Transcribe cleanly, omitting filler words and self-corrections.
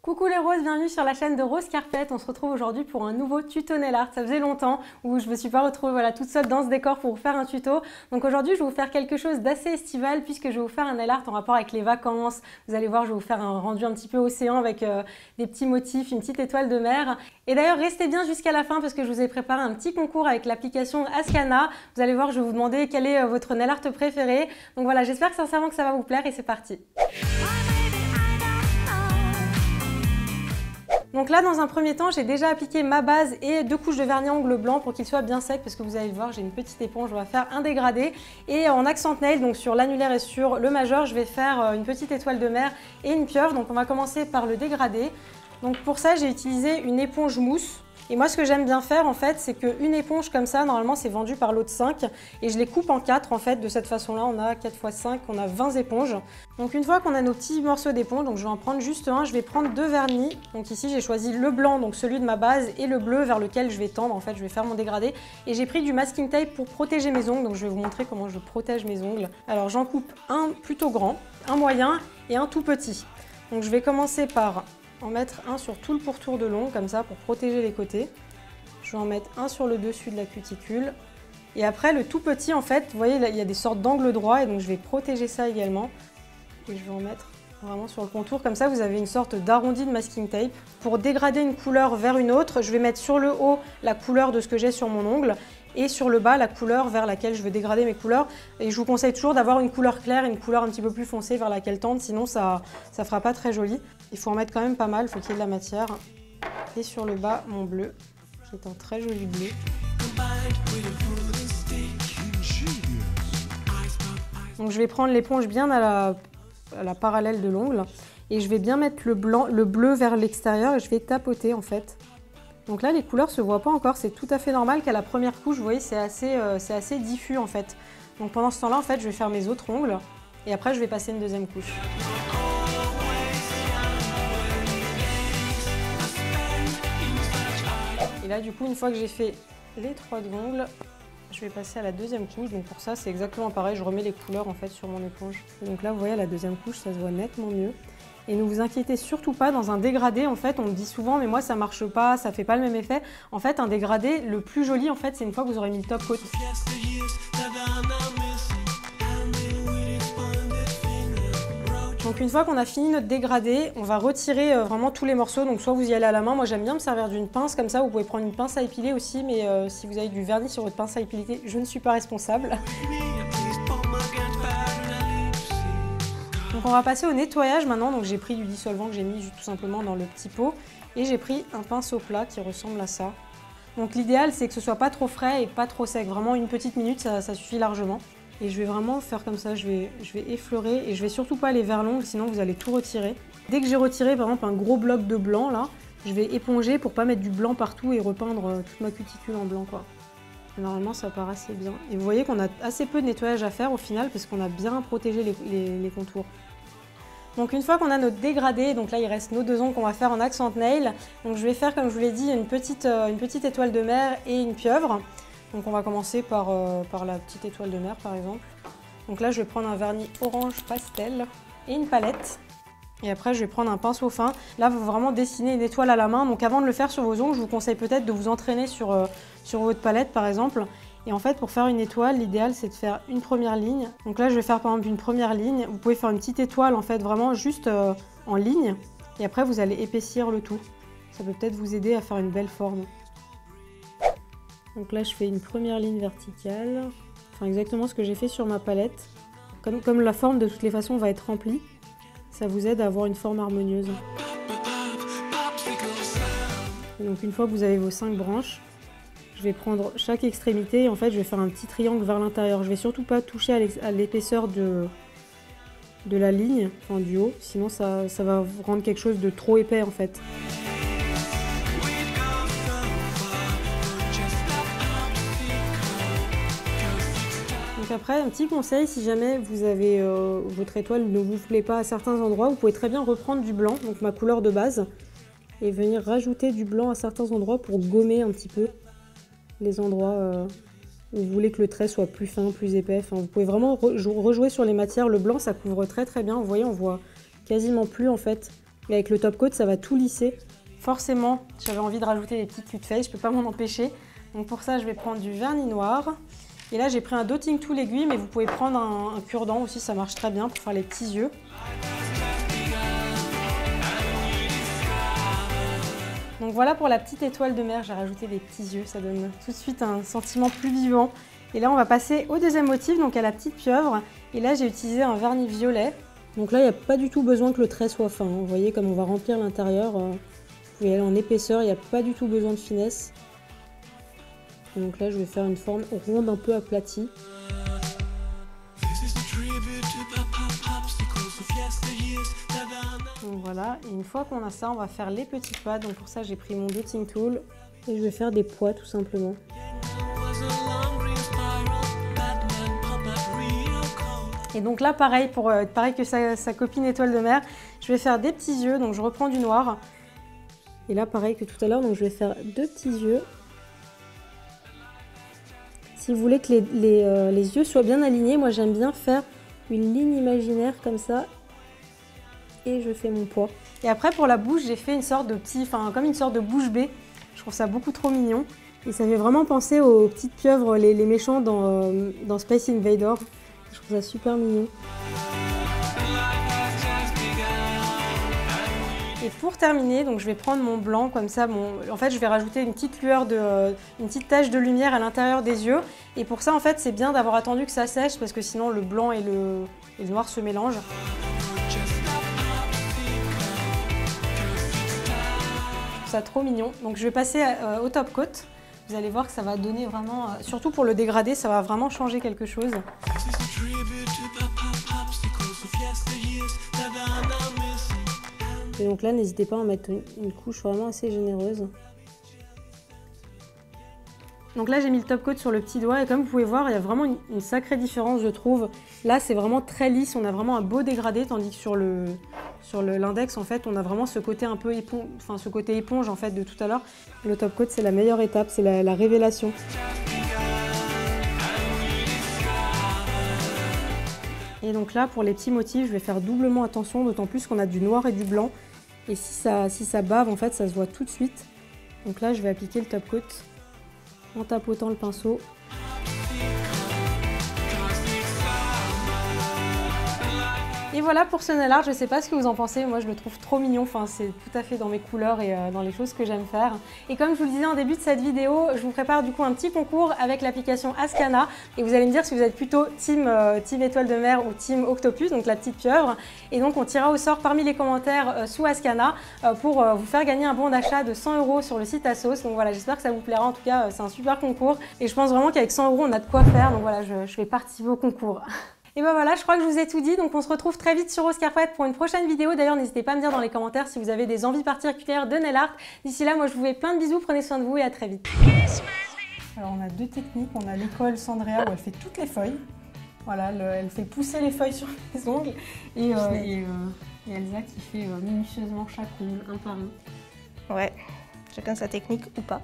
Coucou les roses, bienvenue sur la chaîne de Rose Carpet. On se retrouve aujourd'hui pour un nouveau tuto nail art. Ça faisait longtemps où je me suis pas retrouvée toute seule dans ce décor pour vous faire un tuto. Donc aujourd'hui, je vais vous faire quelque chose d'assez estival puisque je vais vous faire un nail art en rapport avec les vacances. Vous allez voir, je vais vous faire un rendu un petit peu océan avec des petits motifs, une petite étoile de mer. Et d'ailleurs, restez bien jusqu'à la fin parce que je vous ai préparé un petit concours avec l'application Ascana. Vous allez voir, je vais vous demander quel est votre nail art préféré. Donc voilà, j'espère sincèrement que ça va vous plaire et c'est parti. Donc là, dans un premier temps, j'ai déjà appliqué ma base et 2 couches de vernis à ongles blanc pour qu'il soit bien sec parce que vous allez le voir, j'ai une petite éponge, on va faire un dégradé. Et en accent nail, donc sur l'annulaire et sur le majeur, je vais faire une petite étoile de mer et une pieuvre. Donc on va commencer par le dégradé. Donc pour ça, j'ai utilisé une éponge mousse. Et moi, ce que j'aime bien faire, en fait, c'est qu'une éponge comme ça, normalement, c'est vendu par lot de 5. Et je les coupe en 4, en fait. De cette façon-là, on a 4 x 5, on a 20 éponges. Donc une fois qu'on a nos petits morceaux d'éponge, donc je vais en prendre juste un. Je vais prendre 2 vernis. Donc ici, j'ai choisi le blanc, donc celui de ma base, et le bleu vers lequel je vais tendre. En fait, je vais faire mon dégradé. Et j'ai pris du masking tape pour protéger mes ongles. Donc je vais vous montrer comment je protège mes ongles. Alors j'en coupe un plutôt grand, un moyen et un tout petit. Donc je vais commencer par en mettre un sur tout le pourtour de l'ongle, comme ça, pour protéger les côtés. Je vais en mettre un sur le dessus de la cuticule. Et après, le tout petit, en fait, vous voyez, là, il y a des sortes d'angles droits, et donc je vais protéger ça également. Et je vais en mettre vraiment sur le contour, comme ça, vous avez une sorte d'arrondi de masking tape. Pour dégrader une couleur vers une autre, je vais mettre sur le haut la couleur de ce que j'ai sur mon ongle, et sur le bas, la couleur vers laquelle je veux dégrader mes couleurs. Et je vous conseille toujours d'avoir une couleur claire et une couleur un petit peu plus foncée vers laquelle tendre, sinon ça ne fera pas très joli. Il faut en mettre quand même pas mal, il faut qu'il y ait de la matière. Et sur le bas, mon bleu, qui est un très joli bleu. Donc je vais prendre l'éponge bien à la parallèle de l'ongle. Et je vais bien mettre le bleu vers l'extérieur et je vais tapoter en fait. Donc là, les couleurs ne se voient pas encore, c'est tout à fait normal qu'à la première couche, vous voyez, c'est assez diffus en fait. Donc pendant ce temps-là, en fait, je vais faire mes autres ongles et après, je vais passer une deuxième couche. Et là, du coup, une fois que j'ai fait les 3 ongles, je vais passer à la deuxième couche. Donc pour ça, c'est exactement pareil, je remets les couleurs en fait sur mon éponge. Donc là, vous voyez, la deuxième couche, ça se voit nettement mieux. Et ne vous inquiétez surtout pas, dans un dégradé, en fait, on me dit souvent, mais moi ça marche pas, ça fait pas le même effet. En fait, un dégradé, le plus joli, en fait, c'est une fois que vous aurez mis le top coat. Donc une fois qu'on a fini notre dégradé, on va retirer vraiment tous les morceaux. Donc soit vous y allez à la main, moi j'aime bien me servir d'une pince comme ça, vous pouvez prendre une pince à épiler aussi, mais si vous avez du vernis sur votre pince à épiler, je ne suis pas responsable. Donc on va passer au nettoyage maintenant, donc j'ai pris du dissolvant que j'ai mis tout simplement dans le petit pot et j'ai pris un pinceau plat qui ressemble à ça. Donc l'idéal c'est que ce soit pas trop frais et pas trop sec, vraiment une petite minute ça suffit largement. Et je vais vraiment faire comme ça, je vais effleurer et je vais surtout pas aller vers l'ongle sinon vous allez tout retirer. Dès que j'ai retiré par exemple un gros bloc de blanc là, je vais éponger pour pas mettre du blanc partout et repeindre toute ma cuticule en blanc quoi. Normalement ça part assez bien. Et vous voyez qu'on a assez peu de nettoyage à faire au final parce qu'on a bien protégé les contours. Donc une fois qu'on a notre dégradé, donc là il reste nos 2 ongles qu'on va faire en accent nail. Donc je vais faire comme je vous l'ai dit une petite étoile de mer et une pieuvre. Donc on va commencer par la petite étoile de mer par exemple. Donc là je vais prendre un vernis orange pastel et une palette. Et après je vais prendre un pinceau fin. Là vous vraiment dessiner une étoile à la main. Donc avant de le faire sur vos ongles, je vous conseille peut-être de vous entraîner sur votre palette par exemple. Et en fait, pour faire une étoile, l'idéal c'est de faire une première ligne. Donc là, je vais faire par exemple une première ligne. Vous pouvez faire une petite étoile en fait, vraiment juste en ligne. Et après, vous allez épaissir le tout. Ça peut peut-être vous aider à faire une belle forme. Donc là, je fais une première ligne verticale. Enfin, exactement ce que j'ai fait sur ma palette. Comme la forme de toutes les façons va être remplie, ça vous aide à avoir une forme harmonieuse. Et donc une fois que vous avez vos 5 branches, je vais prendre chaque extrémité et en fait je vais faire un petit triangle vers l'intérieur. Je vais surtout pas toucher à l'épaisseur de la ligne, enfin du haut, sinon ça va rendre quelque chose de trop épais en fait. Donc après, un petit conseil, si jamais vous avez votre étoile ne vous plaît pas à certains endroits, vous pouvez très bien reprendre du blanc, donc ma couleur de base, et venir rajouter du blanc à certains endroits pour gommer un petit peu les endroits où vous voulez que le trait soit plus fin, plus épais. Enfin, vous pouvez vraiment rejouer sur les matières. Le blanc, ça couvre très très bien. Vous voyez, on voit quasiment plus en fait Mais avec le top coat, ça va tout lisser. Forcément, j'avais envie de rajouter des petites culs de face, je peux pas m'en empêcher. Donc pour ça, je vais prendre du vernis noir. Et là, j'ai pris un Dotting Tool aiguille, mais vous pouvez prendre un cure-dent aussi, ça marche très bien pour faire les petits yeux. Donc voilà pour la petite étoile de mer, j'ai rajouté des petits yeux, ça donne tout de suite un sentiment plus vivant. Et là, on va passer au deuxième motif, donc à la petite pieuvre. Et là, j'ai utilisé un vernis violet. Donc là, il n'y a pas du tout besoin que le trait soit fin. Vous voyez comme on va remplir l'intérieur. Vous pouvez aller en épaisseur, il n'y a pas du tout besoin de finesse. Et donc là, je vais faire une forme ronde un peu aplatie. Donc voilà, et une fois qu'on a ça, on va faire les petits pas. Donc pour ça, j'ai pris mon Dotting Tool et je vais faire des pois tout simplement. Et donc là, pareil, pareil que sa copine étoile de mer, je vais faire des petits yeux. Donc je reprends du noir. Et là, pareil que tout à l'heure, donc je vais faire deux petits yeux. Si vous voulez que les yeux soient bien alignés, moi j'aime bien faire une ligne imaginaire comme ça. Et je fais mon pois. Et après pour la bouche, j'ai fait une sorte de comme une sorte de bouche bée. Je trouve ça beaucoup trop mignon. Et ça fait vraiment penser aux petites pieuvres, les méchants dans Space Invader. Je trouve ça super mignon. Et pour terminer, donc je vais prendre mon blanc comme ça. En fait, je vais rajouter une petite une petite tache de lumière à l'intérieur des yeux. Et pour ça, en fait, c'est bien d'avoir attendu que ça sèche parce que sinon le blanc et le noir se mélangent. Ça trop mignon. Donc je vais passer au top coat. Vous allez voir que ça va donner vraiment, surtout pour le dégradé, ça va vraiment changer quelque chose. Et donc là, n'hésitez pas à en mettre une couche vraiment assez généreuse. Donc là, j'ai mis le top coat sur le petit doigt et comme vous pouvez voir, il y a vraiment une sacrée différence, je trouve. Là, c'est vraiment très lisse, on a vraiment un beau dégradé, tandis que sur l'index, en fait, on a vraiment ce côté un peu éponge, ce côté éponge en fait de tout à l'heure. Le top coat, c'est la meilleure étape, c'est la révélation. Et donc là, pour les petits motifs, je vais faire doublement attention, d'autant plus qu'on a du noir et du blanc. Et si ça bave, en fait, ça se voit tout de suite. Donc là, je vais appliquer le top coat en tapotant le pinceau. Et voilà pour ce nail art, je ne sais pas ce que vous en pensez, moi je le trouve trop mignon, c'est tout à fait dans mes couleurs et dans les choses que j'aime faire. Et comme je vous le disais en début de cette vidéo, je vous prépare du coup un petit concours avec l'application Ascana et vous allez me dire si vous êtes plutôt team étoile de mer ou team octopus, donc la petite pieuvre. Et donc on tirera au sort parmi les commentaires sous Ascana pour vous faire gagner un bon d'achat de 100 € sur le site Asos. Donc voilà, j'espère que ça vous plaira, en tout cas c'est un super concours et je pense vraiment qu'avec 100 € on a de quoi faire, donc voilà, je vais participer au concours. Et ben voilà, je crois que je vous ai tout dit, donc on se retrouve très vite sur Rose Carpet pour une prochaine vidéo. D'ailleurs, n'hésitez pas à me dire dans les commentaires si vous avez des envies particulières de nail art. D'ici là, moi je vous fais plein de bisous, prenez soin de vous et à très vite. Alors on a deux techniques, on a l'école Sandrea où elle fait toutes les feuilles. Voilà, elle fait pousser les feuilles sur les ongles et Elsa qui fait minutieusement chaque ongle, un par un. Ouais, chacun sa technique ou pas.